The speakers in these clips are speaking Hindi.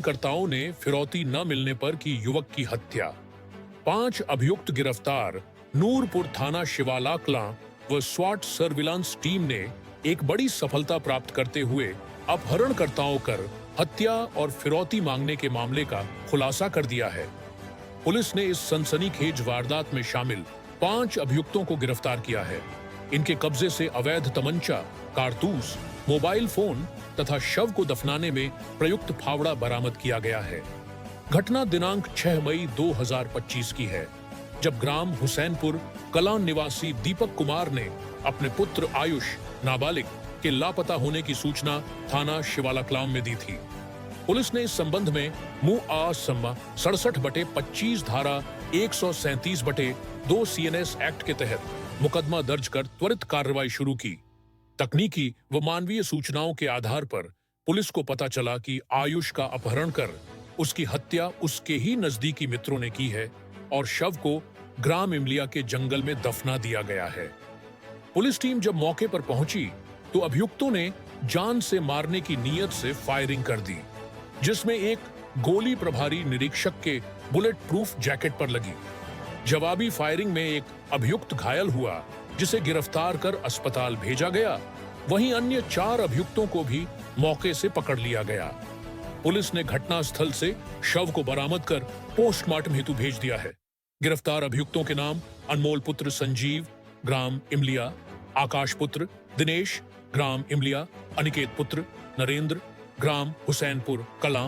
अपहरणकर्ताओं ने फिरौती न मिलने पर की युवक की हत्या। 5 अभियुक्त गिरफ्तार। नूरपुर थाना शिवाला कलां व स्वाट सर्विलांस टीम ने एक बड़ी सफलता प्राप्त करते हुए अपहरणकर्ताओं कर हत्या और फिरौती मांगने के मामले का खुलासा कर दिया है। पुलिस ने इस सनसनीखेज वारदात में शामिल 5 अभियुक्तों को गिरफ्तार किया है। इनके कब्जे से अवैध तमंचा, कारतूस, मोबाइल फोन तथा शव को दफनाने में प्रयुक्त फावड़ा बरामद किया गया है। घटना दिनांक 6 मई 2025 की है, जब ग्राम हुसैनपुर कलां निवासी दीपक कुमार ने अपने पुत्र आयुष नाबालिग के लापता होने की सूचना थाना शिवाला कलां में दी थी। पुलिस ने इस संबंध में मुआ 67/25 धारा 137/2 CNS एक्ट के तहत मुकदमा दर्ज कर त्वरित कार्रवाई शुरू की। तकनीकी व मानवीय सूचनाओं के आधार पर पुलिस को पता चला कि आयुष का अपहरण कर उसकी हत्या उसके ही नजदीकी मित्रों ने की है और शव को ग्राम इमलिया के जंगल में दफना दिया गया है। पुलिस टीम जब मौके पर पहुंची तो अभियुक्तों ने जान से मारने की नीयत से फायरिंग कर दी, जिसमें एक गोली प्रभारी निरीक्षक के बुलेट प्रूफ जैकेट पर लगी। जवाबी फायरिंग में एक अभियुक्त घायल हुआ, जिसे गिरफ्तार कर अस्पताल भेजा गया। वहीं अन्य 4 अभियुक्तों को भी मौके से पकड़ लिया गया। पुलिस ने घटनास्थल से शव को बरामद कर पोस्टमार्टम हेतु भेज दिया है। गिरफ्तार अभियुक्तों के नाम अनमोल पुत्र संजीव, ग्राम इमलिया, आकाश पुत्र दिनेश, ग्राम इमलिया, अनिकेत पुत्र नरेंद्र, ग्राम हुसैनपुर कलां,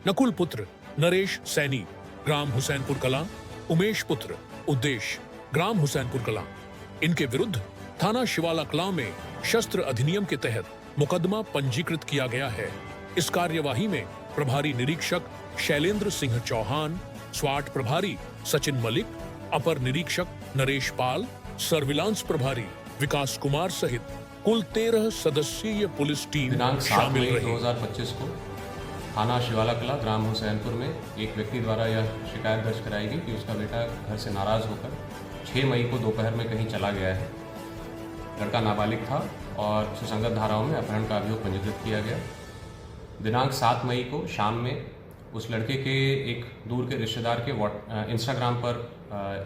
नकुल पुत्र नरेश सैनी, ग्राम हुसैनपुर कलां, उमेश पुत्र उद्देश, ग्राम हुसैनपुर कलां। इनके विरुद्ध थाना शिवाला कलां में शस्त्र अधिनियम के तहत मुकदमा पंजीकृत किया गया है। इस कार्यवाही में प्रभारी निरीक्षक शैलेंद्र सिंह चौहान, स्वाट प्रभारी सचिन मलिक, अपर निरीक्षक नरेश पाल, सर्विलांस प्रभारी विकास कुमार सहित कुल 13 सदस्यीय पुलिस टीम शामिल रही। 2025 को थाना शिवाला कलां ग्राम हुसैनपुर में एक व्यक्ति द्वारा यह शिकायत दर्ज कराई गई कि उसका बेटा घर से नाराज होकर 6 मई को दोपहर में कहीं चला गया है। लड़का नाबालिग था और सुसंगत धाराओं में अपहरण का अभियोग पंजीकृत किया गया। दिनांक 7 मई को शाम में उस लड़के के एक दूर के रिश्तेदार के इंस्टाग्राम पर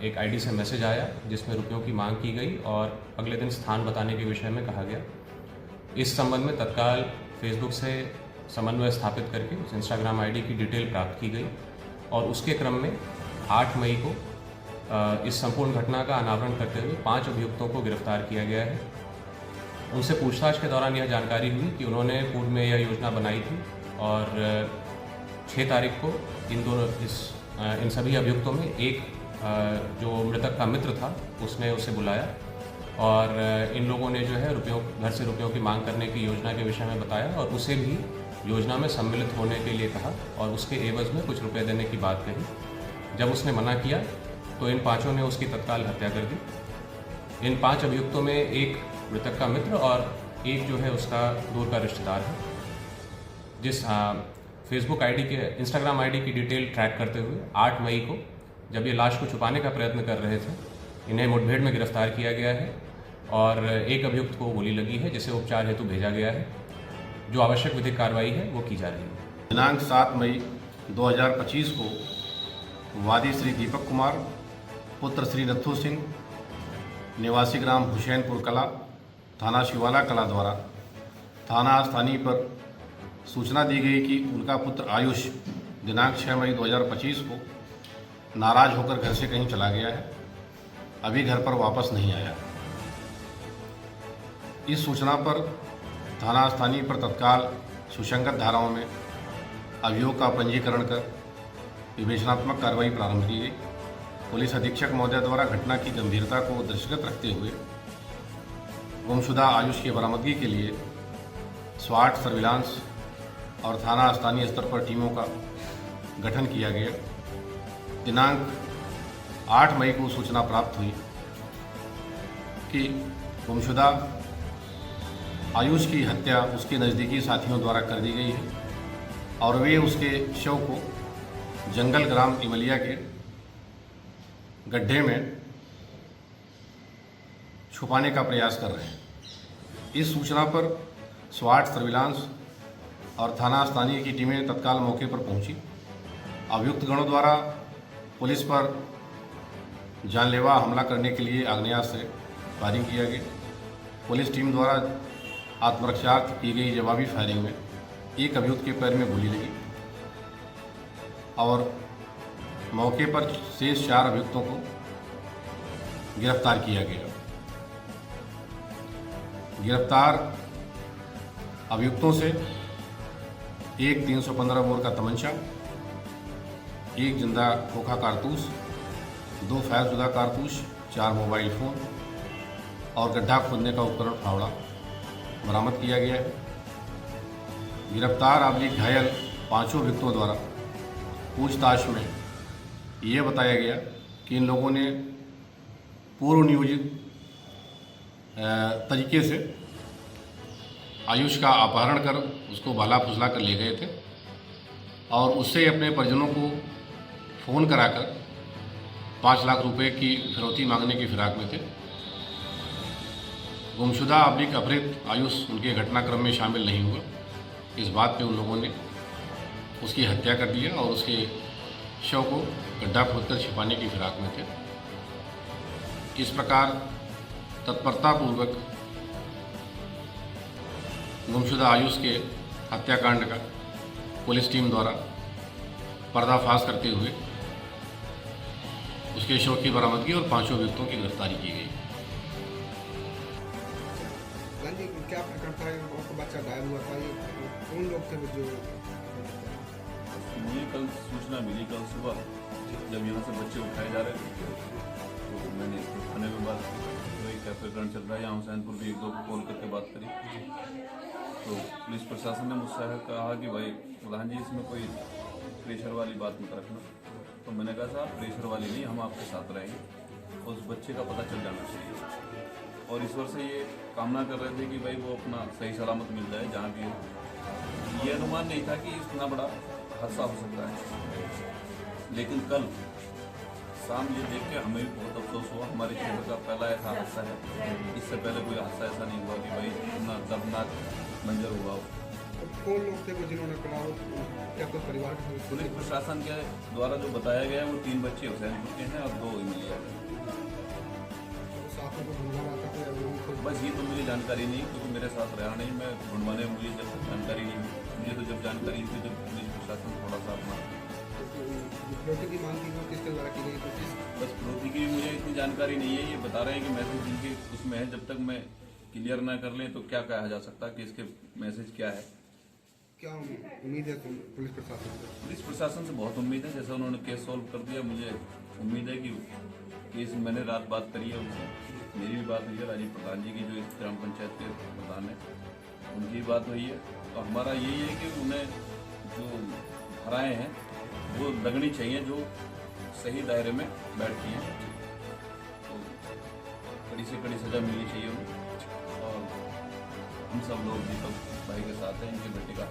एक आईडी से मैसेज आया, जिसमें रुपयों की मांग की गई और अगले दिन स्थान बताने के विषय में कहा गया। इस संबंध में तत्काल फेसबुक से समन्वय स्थापित करके उस इंस्टाग्राम आईडी की डिटेल प्राप्त की गई और उसके क्रम में 8 मई को इस संपूर्ण घटना का अनावरण करते हुए 5 अभियुक्तों को गिरफ्तार किया गया है। उनसे पूछताछ के दौरान यह जानकारी हुई कि उन्होंने पूर्व में यह योजना बनाई थी और 6 तारीख को इन सभी अभियुक्तों में एक जो मृतक का मित्र था उसने उसे बुलाया और इन लोगों ने जो है घर से रुपयों की मांग करने की योजना के विषय में बताया और उसे भी योजना में सम्मिलित होने के लिए कहा और उसके एवज में कुछ रुपए देने की बात कही। जब उसने मना किया तो इन 5 ने उसकी तत्काल हत्या कर दी। इन 5 अभियुक्तों में एक मृतक का मित्र और एक जो है उसका दूर का रिश्तेदार है। जिस फेसबुक आईडी के इंस्टाग्राम आईडी की डिटेल ट्रैक करते हुए 8 मई को जब ये लाश को छुपाने का प्रयत्न कर रहे थे, इन्हें मुठभेड़ में गिरफ्तार किया गया है और एक अभियुक्त को गोली लगी है, जिसे उपचार हेतु भेजा गया है। जो आवश्यक विधिक कार्रवाई है वो की जा रही है। दिनांक 7 मई 2025 को वादी श्री दीपक कुमार पुत्र श्री नथु सिंह निवासी ग्राम हुसैनपुर कला थाना शिवाला कला द्वारा थाना स्थानीय पर सूचना दी गई कि उनका पुत्र आयुष दिनांक 6 मई 2025 को नाराज होकर घर से कहीं चला गया है, अभी घर पर वापस नहीं आया। इस सूचना पर थाना स्थानीय पर तत्काल सुसंगत धाराओं में अभियोग का पंजीकरण कर विवेचनात्मक कार्रवाई प्रारंभ की गई। पुलिस अधीक्षक महोदय द्वारा घटना की गंभीरता को दृष्टिगत रखते हुए गुमशुदा आयुष की बरामदगी के लिए स्वाट सर्विलांस और थाना स्थानीय स्तर पर टीमों का गठन किया गया। दिनांक 8 मई को सूचना प्राप्त हुई कि गुमशुदा आयुष की हत्या उसके नज़दीकी साथियों द्वारा कर दी गई है और वे उसके शव को जंगल ग्राम इमलिया के गड्ढे में छुपाने का प्रयास कर रहे हैं। इस सूचना पर स्वाट सर्विलांस और थाना स्थानीय की टीमें तत्काल मौके पर पहुंची। अभियुक्त गणों द्वारा पुलिस पर जानलेवा हमला करने के लिए आग्नेयास्त्र से फायरिंग किया गया। पुलिस टीम द्वारा आत्मरक्षार्थ की गई जवाबी फायरिंग में एक अभियुक्त के पैर में गोली लगी और मौके पर शेष 4 अभियुक्तों को गिरफ्तार किया गया। गिरफ्तार अभियुक्तों से एक 315 बोर का तमंचा, एक जिंदा खोखा कारतूस, 2 फायरशुदा कारतूस, 4 मोबाइल फोन और गड्ढा खोदने का उपकरण फावड़ा बरामद किया गया है। गिरफ्तार अभियुक्त घायल 5 अभियुक्तों द्वारा पूछताछ में ये बताया गया कि इन लोगों ने पूर्व नियोजित तरीके से आयुष का अपहरण कर उसको भाला फुसला कर ले गए थे और उससे अपने परिजनों को फ़ोन कराकर 5 लाख रुपए की फिरौती मांगने की फिराक में थे। गुमशुदा अपहृत आयुष उनके घटनाक्रम में शामिल नहीं हुआ। इस बात पे उन लोगों ने उसकी हत्या कर दिया और उसके शव को गड्ढा खोदकर छिपाने की फिराक में थे। इस प्रकार तत्परतापूर्वक गुमशुदा आयुष के हत्याकांड का पुलिस टीम द्वारा पर्दाफाश करते हुए उसके शव की बरामदगी और 5 अभियुक्तों की गिरफ्तारी की गई। क्या प्रकरण था? आपका बच्चा गायब हुआ था, ये कौन लोग थे जो? मुझे कल सूचना मिली, कल सुबह जब यहाँ से बच्चे उठाए जा रहे थे तो मैंने थाने में बात की। तो क्या प्रकरण चल रहा है, यहाँ हुसैनपुर भी 1-2 कॉल करके बात करी तो पुलिस प्रशासन ने मुझसे कहा कि भाई प्रधान जी इसमें कोई प्रेशर वाली बात मत रखना। तो मैंने कहा साहब प्रेशर वाली नहीं, हम आपके साथ रहेंगे, उस बच्चे का पता चल जाना चाहिए। और ईश्वर से ये कामना कर रहे थे कि भाई वो अपना सही सलामत मिल जाए जहाँ भी हो। ये अनुमान नहीं था कि इतना बड़ा हादसा हो सकता है, लेकिन कल शाम ये देख के हमें भी बहुत अफसोस हुआ। हमारे क्षेत्र का पहला ऐसा हादसा है, इससे पहले कोई हादसा ऐसा नहीं हुआ कि भाई इतना दर्दनाक मंजर हुआ हो। कौन लोग थे वो जिन्होंने करा? क्या कोई परिवार के सदस्य? पुलिस प्रशासन के द्वारा जो बताया गया है वो 3 बच्चे हुसैनपुर के हैं और 2 इमलिया के। साथ में ढूंढना आता था या वो बस ये तो मुझे जानकारी नहीं, क्योंकि मेरे साथ रहा नहीं। मैं ढूंढवाने मुझे जब तक जानकारी नहीं हुई, मुझे तो जब जानकारी थी जब पुलिस प्रशासन थोड़ा सा अपना फिरौती की मांग की वो किसके द्वारा की गई? तो किस बस फिरौती की मुझे इतनी जानकारी नहीं है। ये बता रहे हैं कि मैसेज जिनके उसमें है, जब तक मैं क्लियर ना कर लें तो क्या कहा जा सकता है कि इसके मैसेज क्या है। क्या उम्मीद है पुलिस प्रशासन से? पुलिस प्रशासन से बहुत उम्मीद है। जैसे उन्होंने केस सॉल्व कर दिया, मुझे उम्मीद है कि केस मैंने रात बात करी है उनसे, मेरी भी बात हुई है राजीव प्रधान जी की जो इस ग्राम पंचायत के प्रधान है, उनकी भी बात हुई है। तो हमारा यही है कि उन्हें जो धाराएँ हैं वो लगनी चाहिए जो सही दायरे में बैठती हैं। तो कड़ी से कड़ी सज़ा मिलनी चाहिए उन्हें। और हम सब लोग दीपक भाई के साथ हैं, इनके बेटे का